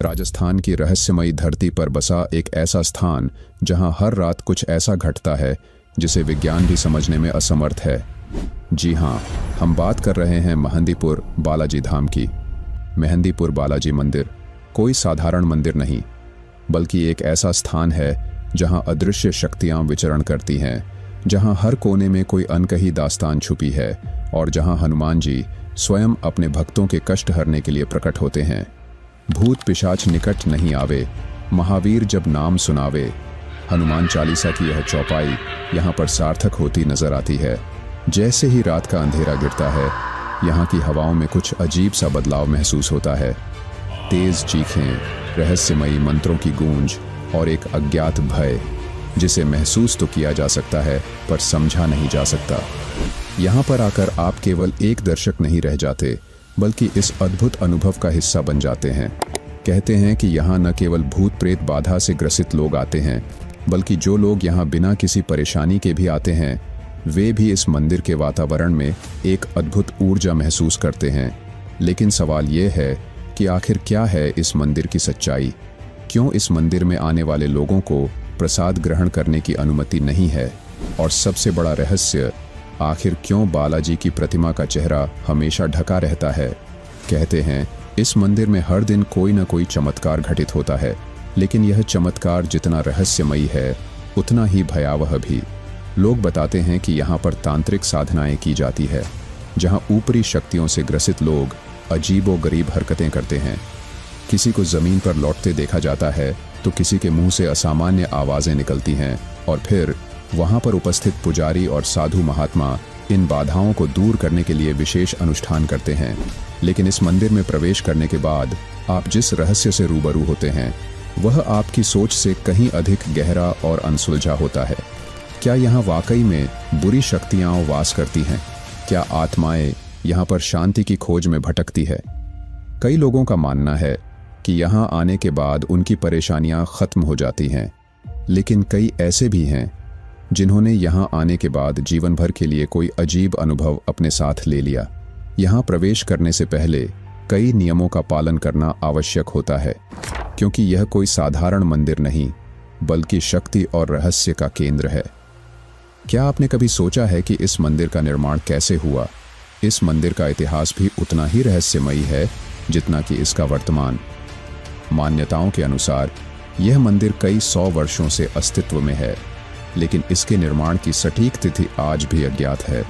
राजस्थान की रहस्यमयी धरती पर बसा एक ऐसा स्थान जहां हर रात कुछ ऐसा घटता है जिसे विज्ञान भी समझने में असमर्थ है। जी हां, हम बात कर रहे हैं मेहंदीपुर बालाजी धाम की। मेहंदीपुर बालाजी मंदिर कोई साधारण मंदिर नहीं, बल्कि एक ऐसा स्थान है जहां अदृश्य शक्तियां विचरण करती हैं, जहां हर कोने में कोई अनकही दास्तान छुपी है और जहां हनुमान जी स्वयं अपने भक्तों के कष्ट हरने के लिए प्रकट होते हैं। भूत पिशाच निकट नहीं आवे, महावीर जब नाम सुनावे। हनुमान चालीसा की यह चौपाई यहाँ पर सार्थक होती नजर आती है। जैसे ही रात का अंधेरा गिरता है, यहाँ की हवाओं में कुछ अजीब सा बदलाव महसूस होता है। तेज चीखें, रहस्यमयी मंत्रों की गूंज और एक अज्ञात भय जिसे महसूस तो किया जा सकता है पर समझा नहीं जा सकता। यहाँ पर आकर आप केवल एक दर्शक नहीं रह जाते, बल्कि इस अद्भुत अनुभव का हिस्सा बन जाते हैं। कहते हैं कि यहाँ न केवल भूत प्रेत बाधा से ग्रसित लोग आते हैं, बल्कि जो लोग यहाँ बिना किसी परेशानी के भी आते हैं, वे भी इस मंदिर के वातावरण में एक अद्भुत ऊर्जा महसूस करते हैं। लेकिन सवाल ये है कि आखिर क्या है इस मंदिर की सच्चाई? क्यों इस मंदिर में आने वाले लोगों को प्रसाद ग्रहण करने की अनुमति नहीं है? और सबसे बड़ा रहस्य, आखिर क्यों बालाजी की प्रतिमा का चेहरा हमेशा ढका रहता है? कहते हैं इस मंदिर में हर दिन कोई न कोई चमत्कार घटित होता है, लेकिन यह चमत्कार जितना रहस्यमयी है उतना ही भयावह भी। लोग बताते हैं कि यहाँ पर तांत्रिक साधनाएं की जाती है, जहाँ ऊपरी शक्तियों से ग्रसित लोग अजीबोगरीब हरकतें करते हैं। किसी को जमीन पर लौटते देखा जाता है तो किसी के मुंह से असामान्य आवाजें निकलती हैं, और फिर वहां पर उपस्थित पुजारी और साधु महात्मा इन बाधाओं को दूर करने के लिए विशेष अनुष्ठान करते हैं। लेकिन इस मंदिर में प्रवेश करने के बाद आप जिस रहस्य से रूबरू होते हैं, वह आपकी सोच से कहीं अधिक गहरा और अनसुलझा होता है। क्या यहाँ वाकई में बुरी शक्तियां वास करती हैं? क्या आत्माएं यहाँ पर शांति की खोज में भटकती है? कई लोगों का मानना है कि यहाँ आने के बाद उनकी परेशानियां खत्म हो जाती हैं, लेकिन कई ऐसे भी हैं जिन्होंने यहाँ आने के बाद जीवन भर के लिए कोई अजीब अनुभव अपने साथ ले लिया। यहाँ प्रवेश करने से पहले कई नियमों का पालन करना आवश्यक होता है, क्योंकि यह कोई साधारण मंदिर नहीं, बल्कि शक्ति और रहस्य का केंद्र है। क्या आपने कभी सोचा है कि इस मंदिर का निर्माण कैसे हुआ? इस मंदिर का इतिहास भी उतना ही रहस्यमयी है जितना कि इसका वर्तमान। मान्यताओं के अनुसार यह मंदिर कई 100 वर्षों से अस्तित्व में है, लेकिन इसके निर्माण की सटीक तिथि आज भी अज्ञात है।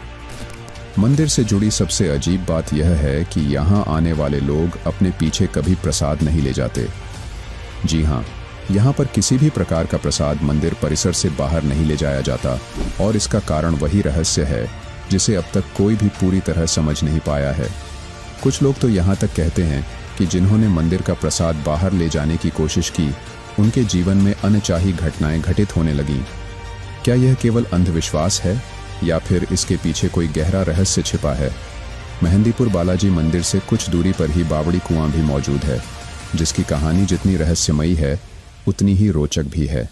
मंदिर से जुड़ी सबसे अजीब बात यह है कि यहाँ आने वाले लोग अपने पीछे कभी प्रसाद नहीं ले जाते। जी हाँ, यहाँ पर किसी भी प्रकार का प्रसाद मंदिर परिसर से बाहर नहीं ले जाया जाता, और इसका कारण वही रहस्य है जिसे अब तक कोई भी पूरी तरह समझ नहीं पाया है। कुछ लोग तो यहाँ तक कहते हैं कि जिन्होंने मंदिर का प्रसाद बाहर ले जाने की कोशिश की, उनके जीवन में अनचाही घटनाएं घटित होने लगीं। क्या यह केवल अंधविश्वास है या फिर इसके पीछे कोई गहरा रहस्य छिपा है? मेहंदीपुर बालाजी मंदिर से कुछ दूरी पर ही बावड़ी कुआं भी मौजूद है, जिसकी कहानी जितनी रहस्यमयी है उतनी ही रोचक भी है।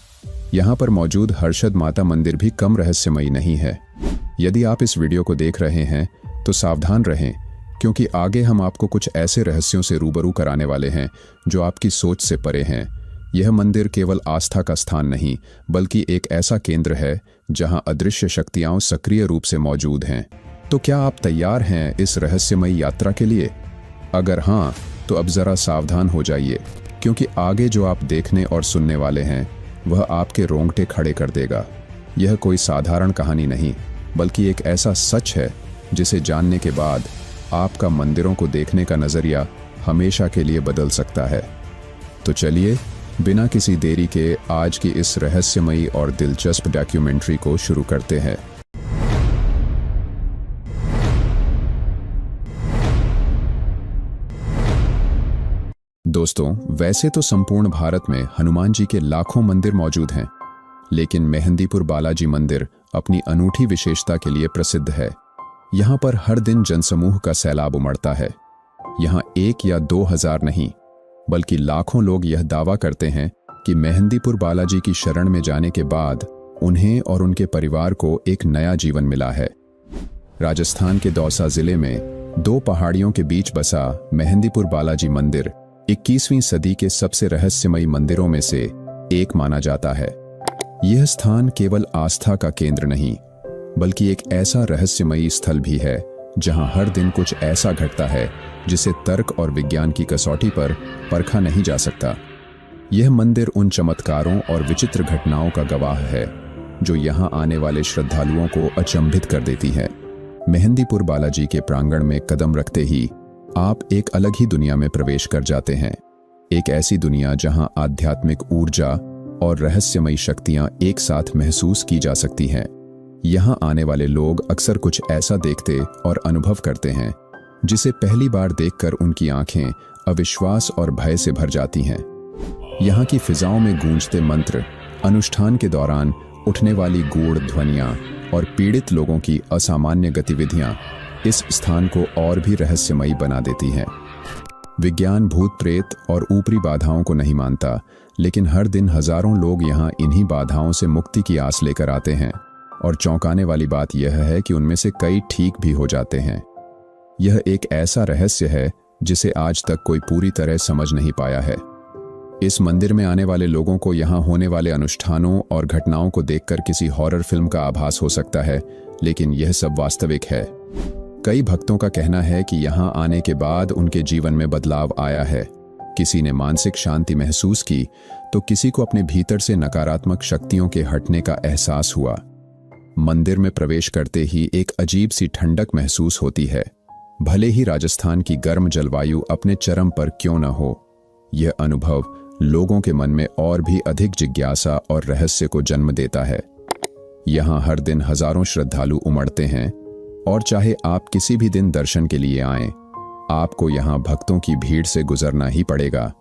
यहाँ पर मौजूद हर्षद माता मंदिर भी कम रहस्यमयी नहीं है। यदि आप इस वीडियो को देख रहे हैं तो सावधान रहें, क्योंकि आगे हम आपको कुछ ऐसे रहस्यों से रूबरू कराने वाले हैं जो आपकी सोच से परे हैं। यह मंदिर केवल आस्था का स्थान नहीं, बल्कि एक ऐसा केंद्र है जहां अदृश्य शक्तियां सक्रिय रूप से मौजूद हैं। तो क्या आप तैयार हैं इस रहस्यमयी यात्रा के लिए? अगर हाँ, तो अब जरा सावधान हो जाइए, क्योंकि आगे जो आप देखने और सुनने वाले हैं वह आपके रोंगटे खड़े कर देगा। यह कोई साधारण कहानी नहीं, बल्कि एक ऐसा सच है जिसे जानने के बाद आपका मंदिरों को देखने का नजरिया हमेशा के लिए बदल सकता है। तो चलिए, बिना किसी देरी के आज की इस रहस्यमयी और दिलचस्प डॉक्यूमेंट्री को शुरू करते हैं। दोस्तों, वैसे तो संपूर्ण भारत में हनुमान जी के लाखों मंदिर मौजूद हैं, लेकिन मेहंदीपुर बालाजी मंदिर अपनी अनूठी विशेषता के लिए प्रसिद्ध है। यहाँ पर हर दिन जनसमूह का सैलाब उमड़ता है। यहाँ 1 या 2 हजार नहीं, बल्कि लाखों लोग यह दावा करते हैं कि मेहंदीपुर बालाजी की शरण में जाने के बाद उन्हें और उनके परिवार को एक नया जीवन मिला है। राजस्थान के दौसा जिले में 2 पहाड़ियों के बीच बसा मेहंदीपुर बालाजी मंदिर 21वीं सदी के सबसे रहस्यमयी मंदिरों में से एक माना जाता है। यह स्थान केवल आस्था का केंद्र नहीं, बल्कि एक ऐसा रहस्यमयी स्थल भी है जहां हर दिन कुछ ऐसा घटता है जिसे तर्क और विज्ञान की कसौटी पर परखा नहीं जा सकता। यह मंदिर उन चमत्कारों और विचित्र घटनाओं का गवाह है जो यहां आने वाले श्रद्धालुओं को अचंभित कर देती है। मेहंदीपुर बालाजी के प्रांगण में कदम रखते ही आप एक अलग ही दुनिया में प्रवेश कर जाते हैं। एक ऐसी दुनिया जहां आध्यात्मिक ऊर्जा और रहस्यमयी शक्तियां एक साथ महसूस की जा सकती हैं। यहां आने वाले लोग अक्सर कुछ ऐसा देखते और अनुभव करते हैं जिसे पहली बार देखकर उनकी आंखें अविश्वास और भय से भर जाती हैं। यहाँ की फिजाओं में गूंजते मंत्र, अनुष्ठान के दौरान उठने वाली गूढ़ ध्वनियाँ और पीड़ित लोगों की असामान्य गतिविधियाँ इस स्थान को और भी रहस्यमयी बना देती हैं। विज्ञान भूत प्रेत और ऊपरी बाधाओं को नहीं मानता, लेकिन हर दिन हजारों लोग यहाँ इन्हीं बाधाओं से मुक्ति की आस लेकर आते हैं और चौंकाने वाली बात यह है कि उनमें से कई ठीक भी हो जाते हैं। यह एक ऐसा रहस्य है जिसे आज तक कोई पूरी तरह समझ नहीं पाया है। इस मंदिर में आने वाले लोगों को यहाँ होने वाले अनुष्ठानों और घटनाओं को देखकर किसी हॉरर फिल्म का आभास हो सकता है, लेकिन यह सब वास्तविक है। कई भक्तों का कहना है कि यहाँ आने के बाद उनके जीवन में बदलाव आया है। किसी ने मानसिक शांति महसूस की, तो किसी को अपने भीतर से नकारात्मक शक्तियों के हटने का एहसास हुआ। मंदिर में प्रवेश करते ही एक अजीब सी ठंडक महसूस होती है, भले ही राजस्थान की गर्म जलवायु अपने चरम पर क्यों न हो। यह अनुभव लोगों के मन में और भी अधिक जिज्ञासा और रहस्य को जन्म देता है। यहाँ हर दिन हजारों श्रद्धालु उमड़ते हैं और चाहे आप किसी भी दिन दर्शन के लिए आएं, आपको यहाँ भक्तों की भीड़ से गुजरना ही पड़ेगा।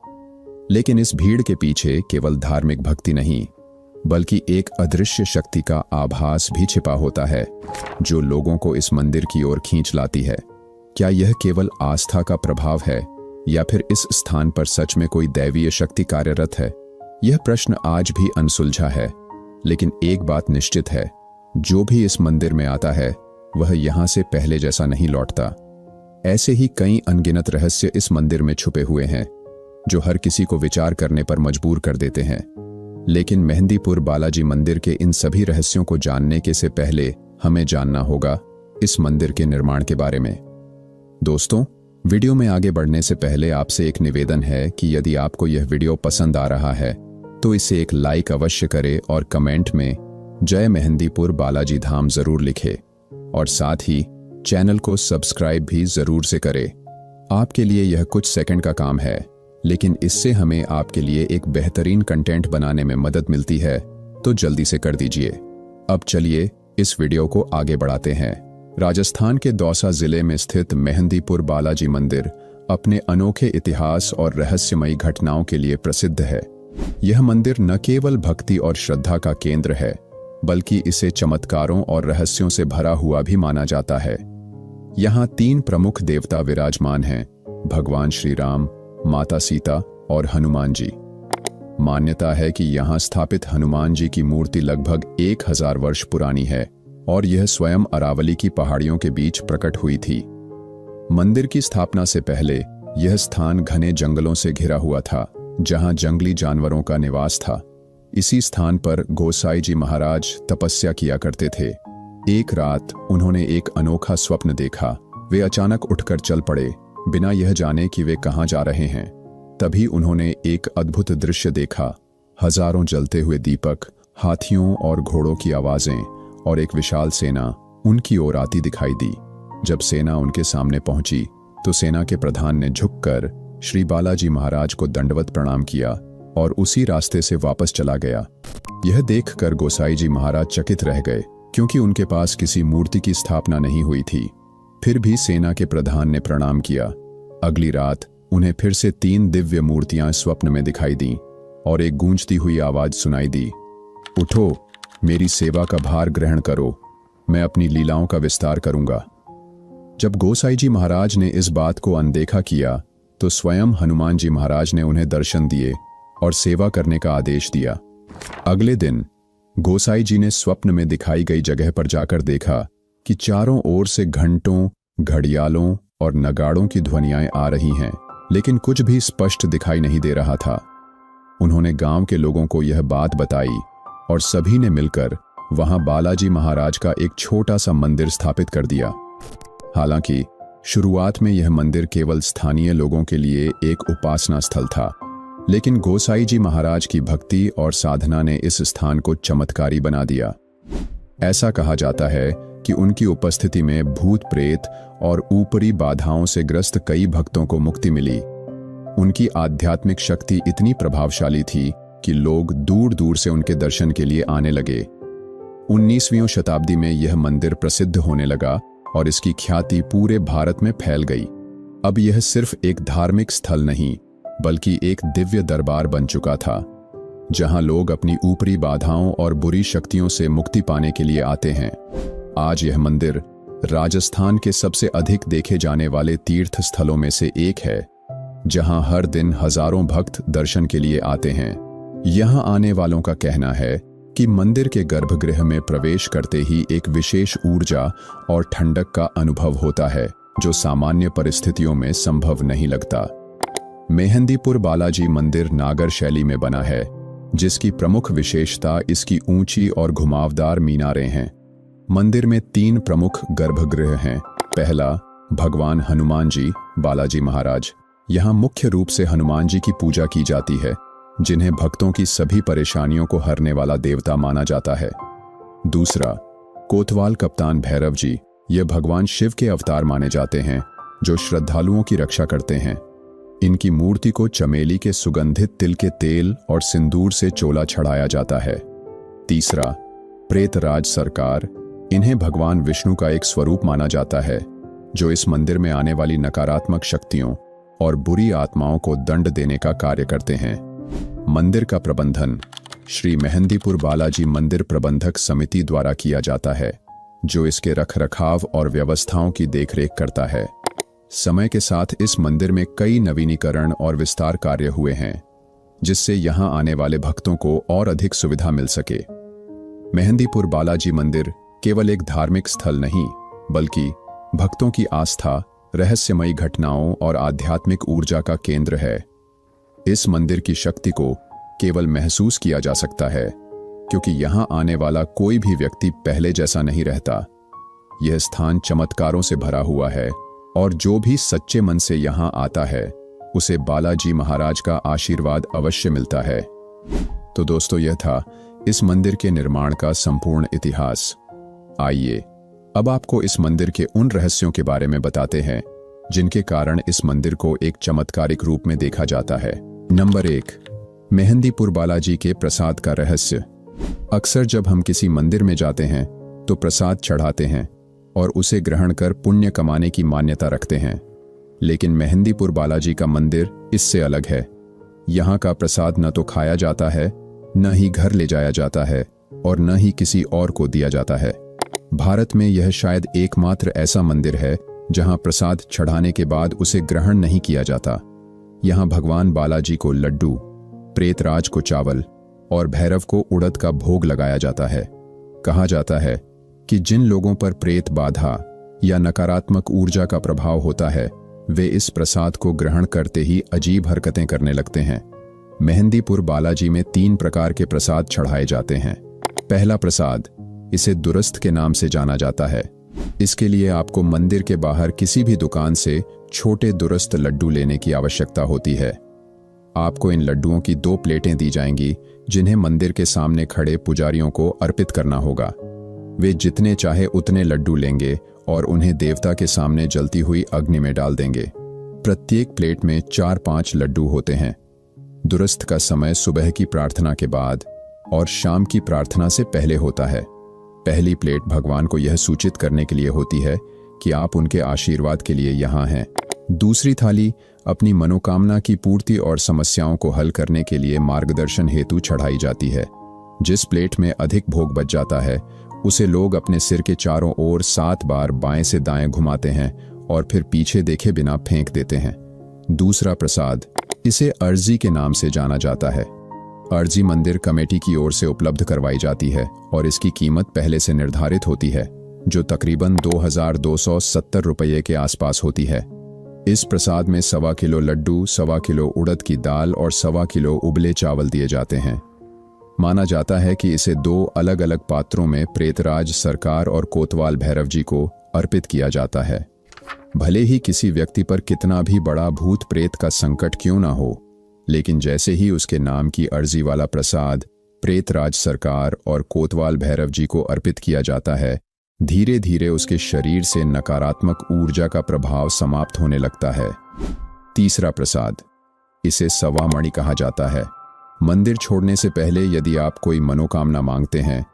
लेकिन इस भीड़ के पीछे केवल धार्मिक भक्ति नहीं, बल्कि एक अदृश्य शक्ति का आभास भी छिपा होता है जो लोगों को इस मंदिर की ओर खींच लाती है। क्या यह केवल आस्था का प्रभाव है या फिर इस स्थान पर सच में कोई दैवीय शक्ति कार्यरत है? यह प्रश्न आज भी अनसुलझा है, लेकिन एक बात निश्चित है, जो भी इस मंदिर में आता है वह यहाँ से पहले जैसा नहीं लौटता। ऐसे ही कई अनगिनत रहस्य इस मंदिर में छुपे हुए हैं जो हर किसी को विचार करने पर मजबूर कर देते हैं। लेकिन मेहंदीपुर बालाजी मंदिर के इन सभी रहस्यों को जानने के से पहले हमें जानना होगा इस मंदिर के निर्माण के बारे में। दोस्तों, वीडियो में आगे बढ़ने से पहले आपसे एक निवेदन है कि यदि आपको यह वीडियो पसंद आ रहा है तो इसे एक लाइक अवश्य करें और कमेंट में जय मेहंदीपुर बालाजी धाम जरूर लिखें और साथ ही चैनल को सब्सक्राइब भी जरूर से करें। आपके लिए यह कुछ सेकंड का काम है, लेकिन इससे हमें आपके लिए एक बेहतरीन कंटेंट बनाने में मदद मिलती है, तो जल्दी से कर दीजिए। अब चलिए इस वीडियो को आगे बढ़ाते हैं। राजस्थान के दौसा जिले में स्थित मेहंदीपुर बालाजी मंदिर अपने अनोखे इतिहास और रहस्यमयी घटनाओं के लिए प्रसिद्ध है। यह मंदिर न केवल भक्ति और श्रद्धा का केंद्र है, बल्कि इसे चमत्कारों और रहस्यों से भरा हुआ भी माना जाता है। यहाँ 3 प्रमुख देवता विराजमान हैं: भगवान श्री राम, माता सीता और हनुमान जी। मान्यता है कि यहाँ स्थापित हनुमान जी की मूर्ति लगभग 1000 वर्ष पुरानी है और यह स्वयं अरावली की पहाड़ियों के बीच प्रकट हुई थी। मंदिर की स्थापना से पहले यह स्थान घने जंगलों से घिरा हुआ था, जहां जंगली जानवरों का निवास था। इसी स्थान पर गोसाई जी महाराज तपस्या किया करते थे। एक रात उन्होंने एक अनोखा स्वप्न देखा। वे अचानक उठकर चल पड़े, बिना यह जाने कि वे कहां जा रहे हैं। तभी उन्होंने एक अद्भुत दृश्य देखा। हजारों जलते हुए दीपक, हाथियों और घोड़ों की आवाजें और एक विशाल सेना उनकी ओर आती दिखाई दी। जब सेना उनके सामने पहुंची तो सेना के प्रधान ने झुककर श्री बालाजी महाराज को दंडवत प्रणाम किया और उसी रास्ते से वापस चला गया। यह देखकर गोसाई जी महाराज चकित रह गए, क्योंकि उनके पास किसी मूर्ति की स्थापना नहीं हुई थी। फिर भी सेना के प्रधान ने प्रणाम किया। अगली रात उन्हें फिर से 3 दिव्य मूर्तियां स्वप्न में दिखाई दी और एक गूंजती हुई आवाज सुनाई दी, उठो, मेरी सेवा का भार ग्रहण करो, मैं अपनी लीलाओं का विस्तार करूंगा। जब गोसाई जी महाराज ने इस बात को अनदेखा किया तो स्वयं हनुमान जी महाराज ने उन्हें दर्शन दिए और सेवा करने का आदेश दिया। अगले दिन गोसाई जी ने स्वप्न में दिखाई गई जगह पर जाकर देखा कि चारों ओर से घंटों, घड़ियालों और नगाड़ों की ध्वनियाएं आ रही हैं, लेकिन कुछ भी स्पष्ट दिखाई नहीं दे रहा था। उन्होंने गांव के लोगों को यह बात बताई और सभी ने मिलकर वहां बालाजी महाराज का एक छोटा सा मंदिर स्थापित कर दिया। हालांकि शुरुआत में यह मंदिर केवल स्थानीय लोगों के लिए एक उपासना स्थल था, लेकिन गोसाई जी महाराज की भक्ति और साधना ने इस स्थान को चमत्कारी बना दिया। ऐसा कहा जाता है कि उनकी उपस्थिति में भूत प्रेत और ऊपरी बाधाओं से ग्रस्त कई भक्तों को मुक्ति मिली। उनकी आध्यात्मिक शक्ति इतनी प्रभावशाली थी कि लोग दूर दूर से उनके दर्शन के लिए आने लगे। 19वीं शताब्दी में यह मंदिर प्रसिद्ध होने लगा और इसकी ख्याति पूरे भारत में फैल गई। अब यह सिर्फ एक धार्मिक स्थल नहीं, बल्कि एक दिव्य दरबार बन चुका था, जहां लोग अपनी ऊपरी बाधाओं और बुरी शक्तियों से मुक्ति पाने के लिए आते हैं। आज यह मंदिर राजस्थान के सबसे अधिक देखे जाने वाले तीर्थ स्थलों में से एक है, जहां हर दिन हजारों भक्त दर्शन के लिए आते हैं। यहां आने वालों का कहना है कि मंदिर के गर्भगृह में प्रवेश करते ही एक विशेष ऊर्जा और ठंडक का अनुभव होता है, जो सामान्य परिस्थितियों में संभव नहीं लगता। मेहंदीपुर बालाजी मंदिर नागर शैली में बना है, जिसकी प्रमुख विशेषता इसकी ऊंची और घुमावदार मीनारें हैं। मंदिर में 3 प्रमुख गर्भगृह हैं। पहला, भगवान हनुमान जी बालाजी महाराज। यहाँ मुख्य रूप से हनुमान जी की पूजा की जाती है, जिन्हें भक्तों की सभी परेशानियों को हरने वाला देवता माना जाता है। दूसरा, कोतवाल कप्तान भैरव जी। ये भगवान शिव के अवतार माने जाते हैं, जो श्रद्धालुओं की रक्षा करते हैं। इनकी मूर्ति को चमेली के सुगंधित तिल के तेल और सिंदूर से चोला चढ़ाया जाता है। तीसरा, प्रेतराज सरकार। इन्हें भगवान विष्णु का एक स्वरूप माना जाता है, जो इस मंदिर में आने वाली नकारात्मक शक्तियों और बुरी आत्माओं को दंड देने का कार्य करते हैं। मंदिर का प्रबंधन श्री मेहंदीपुर बालाजी मंदिर प्रबंधक समिति द्वारा किया जाता है, जो इसके रखरखाव और व्यवस्थाओं की देखरेख करता है। समय के साथ इस मंदिर में कई नवीनीकरण और विस्तार कार्य हुए हैं, जिससे यहां आने वाले भक्तों को और अधिक सुविधा मिल सके। मेहंदीपुर बालाजी मंदिर केवल एक धार्मिक स्थल नहीं, बल्कि भक्तों की आस्था, रहस्यमयी घटनाओं और आध्यात्मिक ऊर्जा का केंद्र है। इस मंदिर की शक्ति को केवल महसूस किया जा सकता है, क्योंकि यहां आने वाला कोई भी व्यक्ति पहले जैसा नहीं रहता। यह स्थान चमत्कारों से भरा हुआ है, और जो भी सच्चे मन से यहां आता है, उसे बालाजी महाराज का आशीर्वाद अवश्य मिलता है। तो दोस्तों, यह था इस मंदिर के निर्माण का संपूर्ण इतिहास। आइए अब आपको इस मंदिर के उन रहस्यों के बारे में बताते हैं, जिनके कारण इस मंदिर को एक चमत्कारिक रूप में देखा जाता है। नंबर 1, मेहंदीपुर बालाजी के प्रसाद का रहस्य। अक्सर जब हम किसी मंदिर में जाते हैं तो प्रसाद चढ़ाते हैं और उसे ग्रहण कर पुण्य कमाने की मान्यता रखते हैं, लेकिन मेहंदीपुर बालाजी का मंदिर इससे अलग है। यहाँ का प्रसाद न तो खाया जाता है, न ही घर ले जाया जाता है, और न ही किसी और को दिया जाता है। भारत में यह शायद एकमात्र ऐसा मंदिर है जहां प्रसाद चढ़ाने के बाद उसे ग्रहण नहीं किया जाता। यहां भगवान बालाजी को लड्डू, प्रेतराज को चावल और भैरव को उड़द का भोग लगाया जाता है। कहा जाता है कि जिन लोगों पर प्रेत बाधा या नकारात्मक ऊर्जा का प्रभाव होता है, वे इस प्रसाद को ग्रहण करते ही अजीब हरकतें करने लगते हैं। मेहंदीपुर बालाजी में 3 प्रकार के प्रसाद चढ़ाए जाते हैं। पहला प्रसाद, इसे दुरस्त के नाम से जाना जाता है। इसके लिए आपको मंदिर के बाहर किसी भी दुकान से छोटे दुरस्त लड्डू लेने की आवश्यकता होती है। आपको इन लड्डुओं की 2 प्लेटें दी जाएंगी, जिन्हें मंदिर के सामने खड़े पुजारियों को अर्पित करना होगा। वे जितने चाहे उतने लड्डू लेंगे और उन्हें देवता के सामने जलती हुई अग्नि में डाल देंगे। प्रत्येक प्लेट में 4-5 लड्डू होते हैं। दुरस्त का समय सुबह की प्रार्थना के बाद और शाम की प्रार्थना से पहले होता है। पहली प्लेट भगवान को यह सूचित करने के लिए होती है कि आप उनके आशीर्वाद के लिए यहाँ हैं। दूसरी थाली अपनी मनोकामना की पूर्ति और समस्याओं को हल करने के लिए मार्गदर्शन हेतु चढ़ाई जाती है। जिस प्लेट में अधिक भोग बच जाता है, उसे लोग अपने सिर के चारों ओर 7 बार बाएं से दाएं घुमाते हैं और फिर पीछे देखे बिना फेंक देते हैं। दूसरा प्रसाद, इसे अर्जी के नाम से जाना जाता है। अर्जी मंदिर कमेटी की ओर से उपलब्ध करवाई जाती है और इसकी कीमत पहले से निर्धारित होती है, जो तकरीबन 2270 रुपये के आसपास होती है। इस प्रसाद में 1.25 किलो लड्डू, 1.25 किलो उड़द की दाल और 1.25 किलो उबले चावल दिए जाते हैं। माना जाता है कि इसे 2 अलग अलग पात्रों में प्रेतराज सरकार और कोतवाल भैरव जी को अर्पित किया जाता है। भले ही किसी व्यक्ति पर कितना भी बड़ा भूत प्रेत का संकट क्यों ना हो, लेकिन जैसे ही उसके नाम की अर्जी वाला प्रसाद प्रेतराज सरकार और कोतवाल भैरव जी को अर्पित किया जाता है, धीरे धीरे उसके शरीर से नकारात्मक ऊर्जा का प्रभाव समाप्त होने लगता है। तीसरा प्रसाद, इसे सवा मणि कहा जाता है। मंदिर छोड़ने से पहले यदि आप कोई मनोकामना मांगते हैं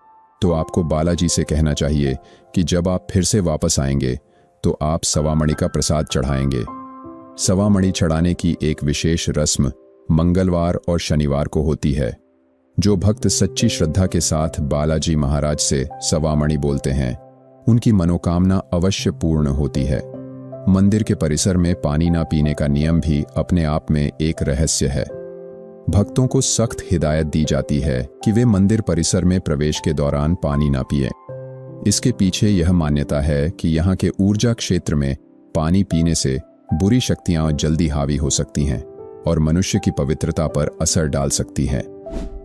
तो आपको बालाजी से कहना चाहिए कि जब आप फिर से वापस आएंगे तो आप सवा मणि का प्रसाद चढ़ाएंगे। सवा मणि चढ़ाने की एक विशेष रस्म मंगलवार और शनिवार को होती है। जो भक्त सच्ची श्रद्धा के साथ बालाजी महाराज से सवा मणि बोलते हैं, उनकी मनोकामना अवश्य पूर्ण होती है। मंदिर के परिसर में पानी ना पीने का नियम भी अपने आप में एक रहस्य है। भक्तों को सख्त हिदायत दी जाती है कि वे मंदिर परिसर में प्रवेश के दौरान पानी ना पिएं। इसके पीछे यह मान्यता है कि यहाँ के ऊर्जा क्षेत्र में पानी पीने से बुरी शक्तियां जल्दी हावी हो सकती हैं और मनुष्य की पवित्रता पर असर डाल सकती हैं।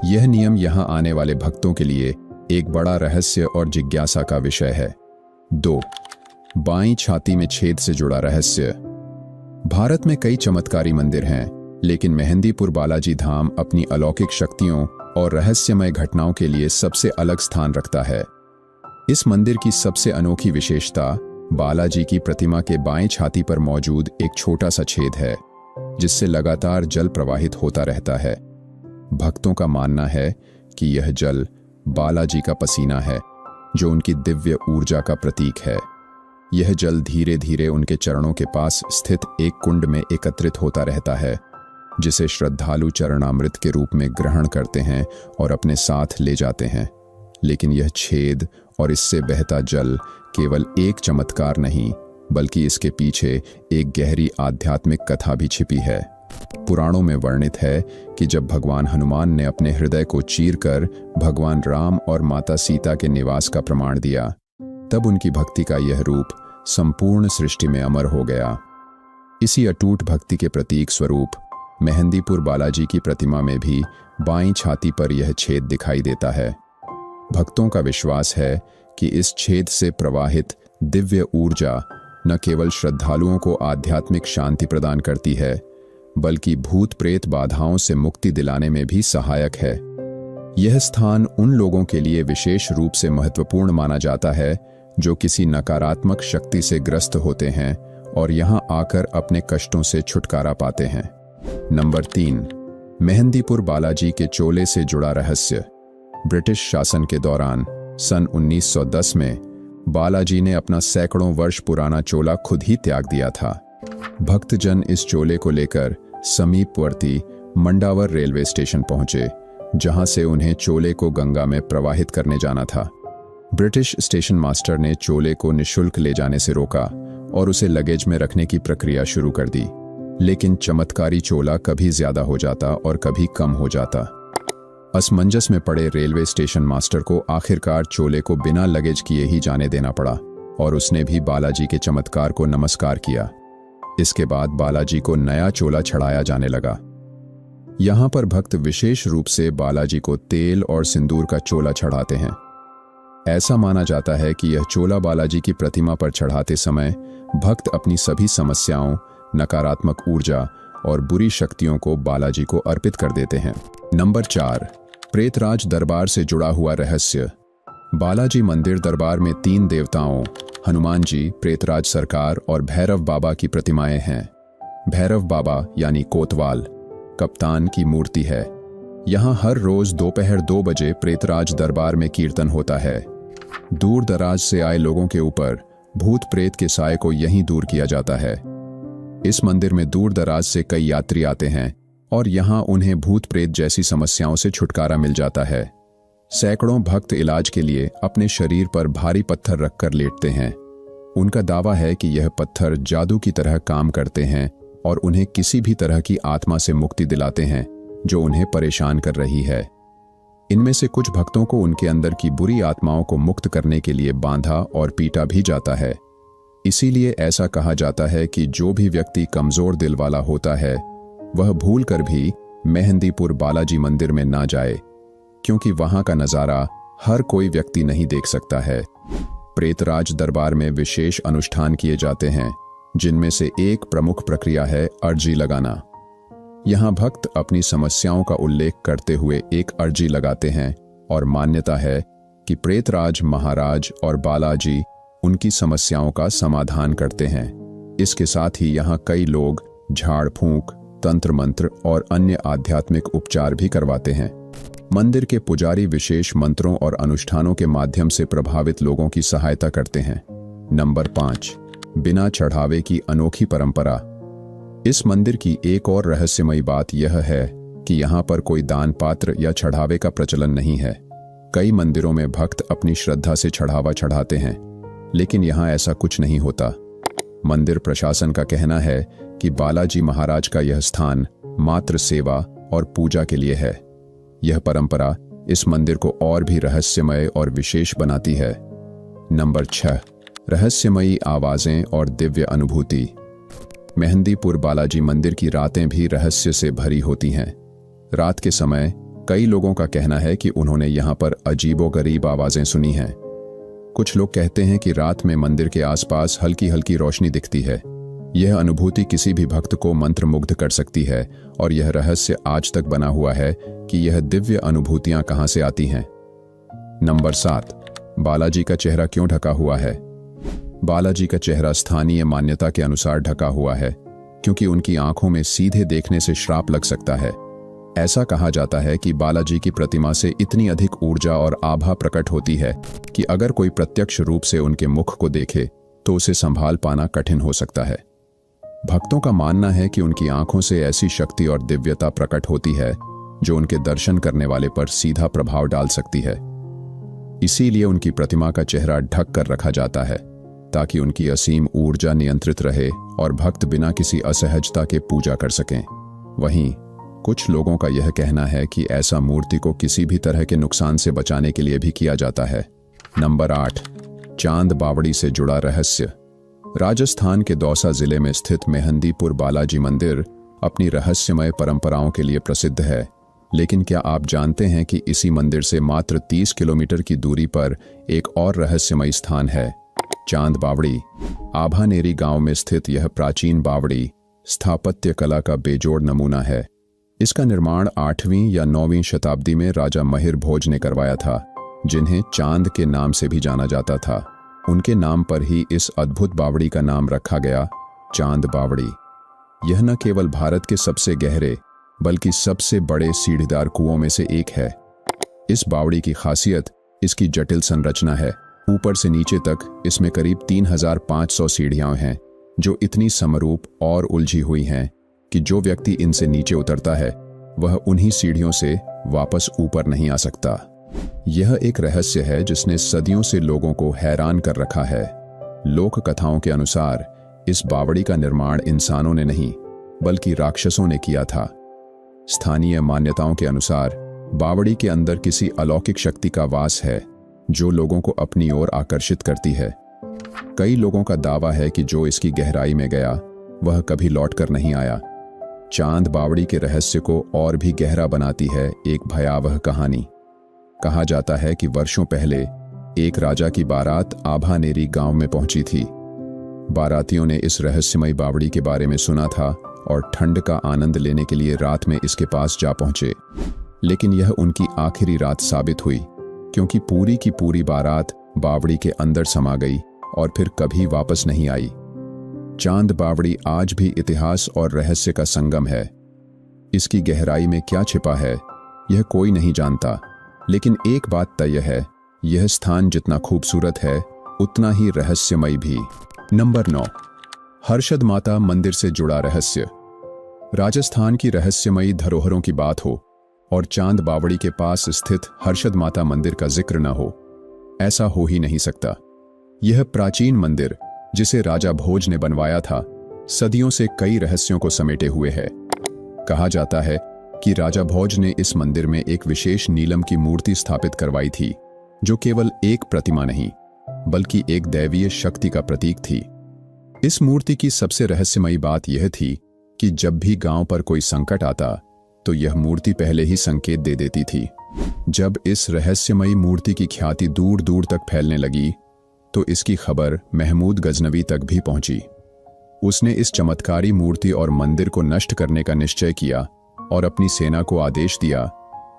यह नियम यहाँ आने वाले भक्तों के लिए एक बड़ा रहस्य और जिज्ञासा का विषय है। 2. बाईं छाती में छेद से जुड़ा रहस्य। भारत में कई चमत्कारी मंदिर हैं, लेकिन मेहंदीपुर बालाजी धाम अपनी अलौकिक शक्तियों और रहस्यमय घटनाओं के लिए सबसे अलग स्थान रखता है। इस मंदिर की सबसे अनोखी विशेषता बालाजी की प्रतिमा के बाएं छाती पर मौजूद एक छोटा सा छेद है, जिससे लगातार जल प्रवाहित होता रहता है। भक्तों का मानना है कि यह जल बालाजी का पसीना है, जो उनकी दिव्य ऊर्जा का प्रतीक है। यह जल धीरे धीरे उनके चरणों के पास स्थित एक कुंड में एकत्रित होता रहता है, जिसे श्रद्धालु चरणामृत के रूप में ग्रहण करते हैं और अपने साथ ले जाते हैं। लेकिन यह छेद और इससे बहता जल केवल एक चमत्कार नहीं, बल्कि इसके पीछे एक गहरी आध्यात्मिक कथा भी छिपी है। पुराणों में वर्णित है कि जब भगवान हनुमान ने अपने हृदय को चीरकर भगवान राम और माता सीता के निवास का प्रमाण दिया, तब उनकी भक्ति का यह रूप संपूर्ण सृष्टि में अमर हो गया। इसी अटूट भक्ति के प्रतीक स्वरूप मेहंदीपुर बालाजी की प्रतिमा में भी बाईं छाती पर यह छेद दिखाई देता है। भक्तों का विश्वास है कि इस छेद से प्रवाहित दिव्य ऊर्जा न केवल श्रद्धालुओं को आध्यात्मिक शांति प्रदान करती है, बल्कि भूत प्रेत बाधाओं से मुक्ति दिलाने में भी सहायक है। यह स्थान उन लोगों के लिए विशेष रूप से महत्वपूर्ण माना जाता है जो किसी नकारात्मक शक्ति से ग्रस्त होते हैं और यहाँ आकर अपने कष्टों से छुटकारा पाते हैं। नंबर 3, मेहंदीपुर बालाजी के चोले से जुड़ा रहस्य। ब्रिटिश शासन के दौरान सन 1910 में बालाजी ने अपना सैकड़ों वर्ष पुराना चोला खुद ही त्याग दिया था। भक्तजन इस चोले को लेकर समीपवर्ती मंडावर रेलवे स्टेशन पहुंचे, जहां से उन्हें चोले को गंगा में प्रवाहित करने जाना था। ब्रिटिश स्टेशन मास्टर ने चोले को निःशुल्क ले जाने से रोका और उसे लगेज में रखने की प्रक्रिया शुरू कर दी। लेकिन चमत्कारी चोला कभी ज्यादा हो जाता और कभी कम हो जाता। असमंजस में पड़े रेलवे स्टेशन मास्टर को आखिरकार चोले को बिना लगेज किए ही जाने देना पड़ा और उसने भी बालाजी के चमत्कार को नमस्कार किया। इसके बाद बालाजी को नया चोला चढ़ाया जाने लगा। यहाँ पर भक्त विशेष रूप से बालाजी को तेल और सिंदूर का चोला चढ़ाते हैं। ऐसा माना जाता है कि यह चोला बालाजी की प्रतिमा पर चढ़ाते समय भक्त अपनी सभी समस्याओं, नकारात्मक ऊर्जा और बुरी शक्तियों को बालाजी को अर्पित कर देते हैं। नंबर 4, प्रेतराज दरबार से जुड़ा हुआ रहस्य। बालाजी मंदिर दरबार में 3 देवताओं हनुमान जी, प्रेतराज सरकार और भैरव बाबा की प्रतिमाएं हैं। भैरव बाबा यानी कोतवाल कप्तान की मूर्ति है। यहाँ हर रोज दोपहर 2 बजे प्रेतराज दरबार में कीर्तन होता है। दूर दराज से आए लोगों के ऊपर भूत प्रेत के साए को यहीं दूर किया जाता है। इस मंदिर में दूर दराज से कई यात्री आते हैं और यहाँ उन्हें भूत प्रेत जैसी समस्याओं से छुटकारा मिल जाता है। सैकड़ों भक्त इलाज के लिए अपने शरीर पर भारी पत्थर रखकर लेटते हैं। उनका दावा है कि यह पत्थर जादू की तरह काम करते हैं और उन्हें किसी भी तरह की आत्मा से मुक्ति दिलाते हैं जो उन्हें परेशान कर रही है। इनमें से कुछ भक्तों को उनके अंदर की बुरी आत्माओं को मुक्त करने के लिए बांधा और पीटा भी जाता है। इसीलिए ऐसा कहा जाता है कि जो भी व्यक्ति कमजोर दिल वाला होता है वह भूलकर भी मेहंदीपुर बालाजी मंदिर में ना जाए, क्योंकि वहां का नजारा हर कोई व्यक्ति नहीं देख सकता है। प्रेतराज दरबार में विशेष अनुष्ठान किए जाते हैं, जिनमें से एक प्रमुख प्रक्रिया है अर्जी लगाना। यहाँ भक्त अपनी समस्याओं का उल्लेख करते हुए एक अर्जी लगाते हैं और मान्यता है कि प्रेतराज महाराज और बालाजी उनकी समस्याओं का समाधान करते हैं। इसके साथ ही यहाँ कई लोग झाड़ फूंक, तंत्र मंत्र और अन्य आध्यात्मिक उपचार भी करवाते हैं। मंदिर के पुजारी विशेष मंत्रों और अनुष्ठानों के माध्यम से प्रभावित लोगों की सहायता करते हैं। नंबर 5, बिना चढ़ावे की अनोखी परंपरा। इस मंदिर की एक और रहस्यमयी बात यह है कि यहाँ पर कोई दान पात्र या चढ़ावे का प्रचलन नहीं है। कई मंदिरों में भक्त अपनी श्रद्धा से चढ़ावा चढ़ाते हैं, लेकिन यहाँ ऐसा कुछ नहीं होता। मंदिर प्रशासन का कहना है कि बालाजी महाराज का यह स्थान मात्र सेवा और पूजा के लिए है। यह परंपरा इस मंदिर को और भी रहस्यमय और विशेष बनाती है। नंबर 6, रहस्यमयी आवाजें और दिव्य अनुभूति। मेहंदीपुर बालाजी मंदिर की रातें भी रहस्य से भरी होती हैं। रात के समय कई लोगों का कहना है कि उन्होंने यहाँ पर अजीबोगरीब आवाजें सुनी हैं। कुछ लोग कहते हैं कि रात में मंदिर के आसपास हल्की हल्की रोशनी दिखती है। यह अनुभूति किसी भी भक्त को मंत्रमुग्ध कर सकती है और यह रहस्य आज तक बना हुआ है कि यह दिव्य अनुभूतियां कहां से आती हैं। नंबर 7, बालाजी का चेहरा क्यों ढका हुआ है? बालाजी का चेहरा स्थानीय मान्यता के अनुसार ढका हुआ है क्योंकि उनकी आंखों में सीधे देखने से श्राप लग सकता है। ऐसा कहा जाता है कि बालाजी की प्रतिमा से इतनी अधिक ऊर्जा और आभा प्रकट होती है कि अगर कोई प्रत्यक्ष रूप से उनके मुख को देखे तो उसे संभाल पाना कठिन हो सकता है। भक्तों का मानना है कि उनकी आंखों से ऐसी शक्ति और दिव्यता प्रकट होती है जो उनके दर्शन करने वाले पर सीधा प्रभाव डाल सकती है। इसीलिए उनकी प्रतिमा का चेहरा ढक कर रखा जाता है ताकि उनकी असीम ऊर्जा नियंत्रित रहे और भक्त बिना किसी असहजता के पूजा कर सकें। वहीं कुछ लोगों का यह कहना है कि ऐसा मूर्ति को किसी भी तरह के नुकसान से बचाने के लिए भी किया जाता है। नंबर 8, चांद बावड़ी से जुड़ा रहस्य। राजस्थान के दौसा जिले में स्थित मेहंदीपुर बालाजी मंदिर अपनी रहस्यमय परंपराओं के लिए प्रसिद्ध है। लेकिन क्या आप जानते हैं कि इसी मंदिर से मात्र 30 किलोमीटर की दूरी पर एक और रहस्यमय स्थान है, चांद बावड़ी। आभानेरी गांव में स्थित यह प्राचीन बावड़ी स्थापत्य कला का बेजोड़ नमूना है। इसका निर्माण 8वीं या 9वीं शताब्दी में राजा महिर भोज ने करवाया था, जिन्हें चांद के नाम से भी जाना जाता था। उनके नाम पर ही इस अद्भुत बावड़ी का नाम रखा गया, चांद बावड़ी। यह न केवल भारत के सबसे गहरे बल्कि सबसे बड़े सीढ़ीदार कुओं में से एक है। इस बावड़ी की खासियत इसकी जटिल संरचना है। ऊपर से नीचे तक इसमें करीब 3500 सीढ़ियां हैं, जो इतनी समरूप और उलझी हुई हैं कि जो व्यक्ति इनसे नीचे उतरता है वह उन्हीं सीढ़ियों से वापस ऊपर नहीं आ सकता। यह एक रहस्य है जिसने सदियों से लोगों को हैरान कर रखा है। लोक कथाओं के अनुसार इस बावड़ी का निर्माण इंसानों ने नहीं बल्कि राक्षसों ने किया था। स्थानीय मान्यताओं के अनुसार बावड़ी के अंदर किसी अलौकिक शक्ति का वास है जो लोगों को अपनी ओर आकर्षित करती है। कई लोगों का दावा है कि जो इसकी गहराई में गया वह कभी लौटकर नहीं आया। चांद बावड़ी के रहस्य को और भी गहरा बनाती है एक भयावह कहानी। कहा जाता है कि वर्षों पहले एक राजा की बारात आभानेरी गांव में पहुंची थी। बारातियों ने इस रहस्यमयी बावड़ी के बारे में सुना था और ठंड का आनंद लेने के लिए रात में इसके पास जा पहुंचे। लेकिन यह उनकी आखिरी रात साबित हुई, क्योंकि पूरी की पूरी बारात बावड़ी के अंदर समा गई और फिर कभी वापस नहीं आई। चांद बावड़ी आज भी इतिहास और रहस्य का संगम है। इसकी गहराई में क्या छिपा है यह कोई नहीं जानता, लेकिन एक बात तय है, यह स्थान जितना खूबसूरत है उतना ही रहस्यमय भी। नंबर 9, हर्षद माता मंदिर से जुड़ा रहस्य। राजस्थान की रहस्यमयी धरोहरों की बात हो और चांद बावड़ी के पास स्थित हर्षद माता मंदिर का जिक्र न हो, ऐसा हो ही नहीं सकता। यह प्राचीन मंदिर जिसे राजा भोज ने बनवाया था, सदियों से कई रहस्यों को समेटे हुए है। कहा जाता है कि राजा भोज ने इस मंदिर में एक विशेष नीलम की मूर्ति स्थापित करवाई थी, जो केवल एक प्रतिमा नहीं बल्कि एक दैवीय शक्ति का प्रतीक थी। इस मूर्ति की सबसे रहस्यमयी बात यह थी कि जब भी गांव पर कोई संकट आता तो यह मूर्ति पहले ही संकेत दे देती थी। जब इस रहस्यमयी मूर्ति की ख्याति दूर दूर तक फैलने लगी तो इसकी खबर महमूद गजनवी तक भी पहुंची। उसने इस चमत्कारी मूर्ति और मंदिर को नष्ट करने का निश्चय किया और अपनी सेना को आदेश दिया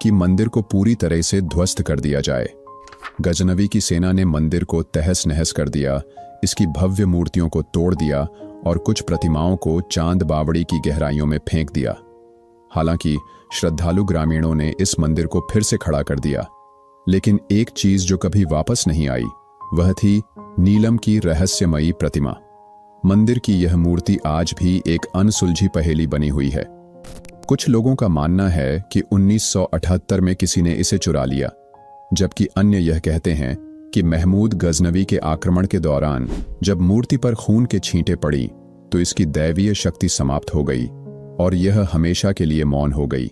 कि मंदिर को पूरी तरह से ध्वस्त कर दिया जाए। गजनवी की सेना ने मंदिर को तहस नहस कर दिया, इसकी भव्य मूर्तियों को तोड़ दिया और कुछ प्रतिमाओं को चांद बावड़ी की गहराइयों में फेंक दिया। हालांकि श्रद्धालु ग्रामीणों ने इस मंदिर को फिर से खड़ा कर दिया, लेकिन एक चीज जो कभी वापस नहीं आई वह थी नीलम की रहस्यमयी प्रतिमा। मंदिर की यह मूर्ति आज भी एक अनसुलझी पहेली बनी हुई है। कुछ लोगों का मानना है कि 1978 में किसी ने इसे चुरा लिया, जबकि अन्य यह कहते हैं कि महमूद गजनवी के आक्रमण के दौरान जब मूर्ति पर खून के छींटे पड़ी तो इसकी दैवीय शक्ति समाप्त हो गई और यह हमेशा के लिए मौन हो गई।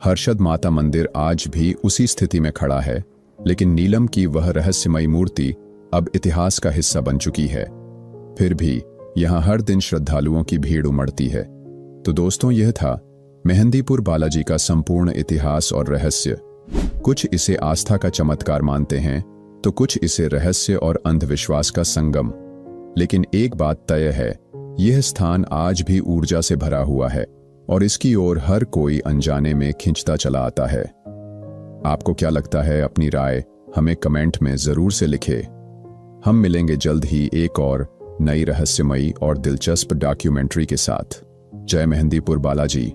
हर्षद माता मंदिर आज भी उसी स्थिति में खड़ा है, लेकिन नीलम की वह रहस्यमयी मूर्ति अब इतिहास का हिस्सा बन चुकी है। फिर भी यहां हर दिन श्रद्धालुओं की भीड़ उमड़ती है। तो दोस्तों, यह था मेहंदीपुर बालाजी का संपूर्ण इतिहास और रहस्य। कुछ इसे आस्था का चमत्कार मानते हैं तो कुछ इसे रहस्य और अंधविश्वास का संगम। लेकिन एक बात तय है, यह स्थान आज भी ऊर्जा से भरा हुआ है और इसकी ओर हर कोई अनजाने में खिंचता चला आता है। आपको क्या लगता है? अपनी राय हमें कमेंट में जरूर से लिखें। हम मिलेंगे जल्द ही एक और नई रहस्यमयी और दिलचस्प डॉक्यूमेंट्री के साथ। जय मेहंदीपुर बालाजी।